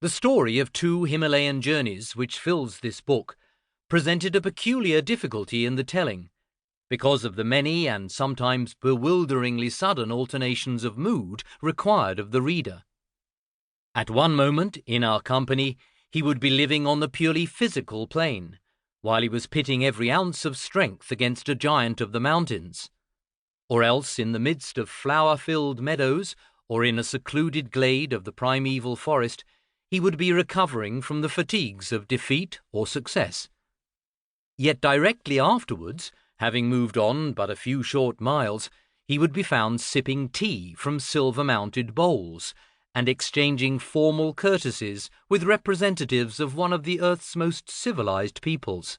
The story of two Himalayan journeys, which fills this book, presented a peculiar difficulty in the telling, because of the many and sometimes bewilderingly sudden alternations of mood required of the reader. At one moment, in our company, he would be living on the purely physical plane, while he was pitting every ounce of strength against a giant of the mountains. Or else, in the midst of flower-filled meadows, or in a secluded glade of the primeval forest, he would be recovering from the fatigues of defeat or success. Yet directly afterwards, having moved on but a few short miles, he would be found sipping tea from silver-mounted bowls, and exchanging formal courtesies with representatives of one of the earth's most civilized peoples.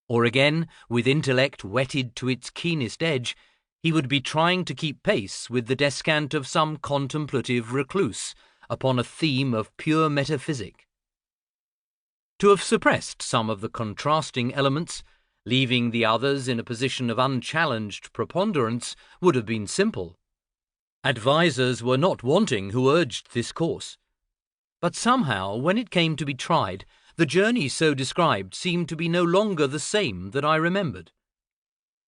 Or again, with intellect whetted to its keenest edge, he would be trying to keep pace with the descant of some contemplative recluse upon a theme of pure metaphysic. To have suppressed some of the contrasting elements, leaving the others in a position of unchallenged preponderance, would have been simple. Advisers were not wanting who urged this course. But somehow, when it came to be tried, the journey so described seemed to be no longer the same that I remembered.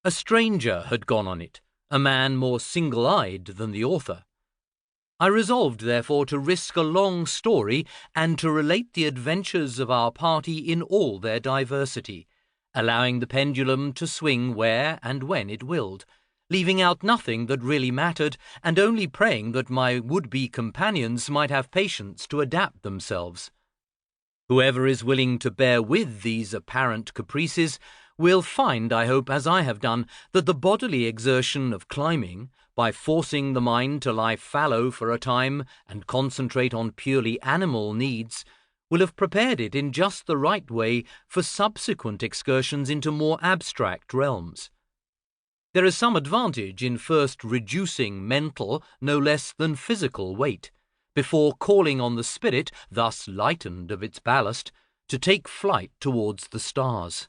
A stranger had gone on it, a man more single-eyed than the author. I resolved, therefore, to risk a long story and to relate the adventures of our party in all their diversity, allowing the pendulum to swing where and when it willed, leaving out nothing that really mattered, and only praying that my would-be companions might have patience to adapt themselves. Whoever is willing to bear with these apparent caprices will find, I hope, as I have done, that the bodily exertion of climbing, by forcing the mind to lie fallow for a time and concentrate on purely animal needs, will have prepared it in just the right way for subsequent excursions into more abstract realms. There is some advantage in first reducing mental no less than physical weight, before calling on the spirit, thus lightened of its ballast, to take flight towards the stars.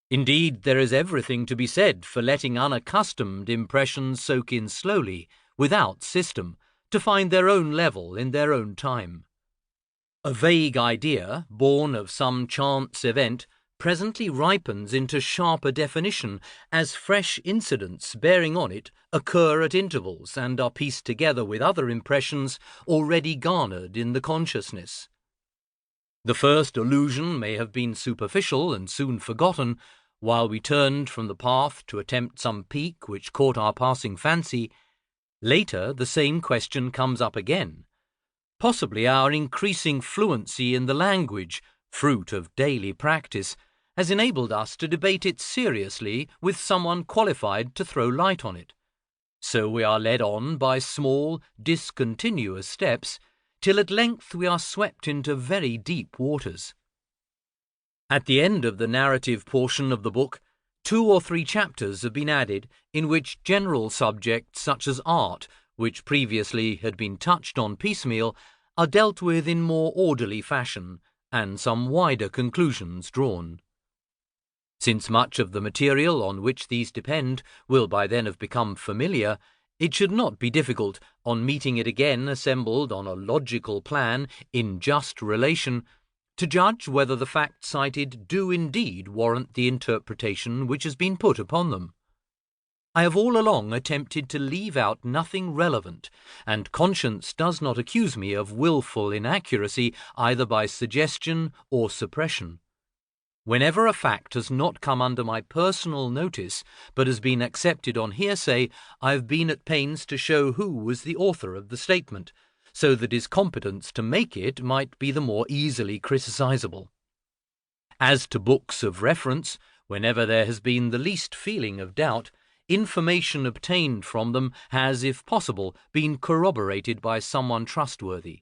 Indeed, there is everything to be said for letting unaccustomed impressions soak in slowly, without system, to find their own level in their own time. A vague idea, born of some chance event, presently ripens into sharper definition as fresh incidents bearing on it occur at intervals and are pieced together with other impressions already garnered in the consciousness. The first illusion may have been superficial and soon forgotten, while we turned from the path to attempt some peak which caught our passing fancy. Later the same question comes up again. Possibly our increasing fluency in the language, fruit of daily practice, has enabled us to debate it seriously with someone qualified to throw light on it. So we are led on by small, discontinuous steps, till at length we are swept into very deep waters. At the end of the narrative portion of the book, 2 or 3 chapters have been added in which general subjects such as art, which previously had been touched on piecemeal, are dealt with in more orderly fashion, and some wider conclusions drawn. Since much of the material on which these depend will by then have become familiar, it should not be difficult, on meeting it again assembled on a logical plan in just relation, to judge whether the facts cited do indeed warrant the interpretation which has been put upon them. I have all along attempted to leave out nothing relevant, and conscience does not accuse me of wilful inaccuracy either by suggestion or suppression. Whenever a fact has not come under my personal notice, but has been accepted on hearsay, I have been at pains to show who was the author of the statement, so that his competence to make it might be the more easily criticizable. As to books of reference, whenever there has been the least feeling of doubt, information obtained from them has, if possible, been corroborated by someone trustworthy.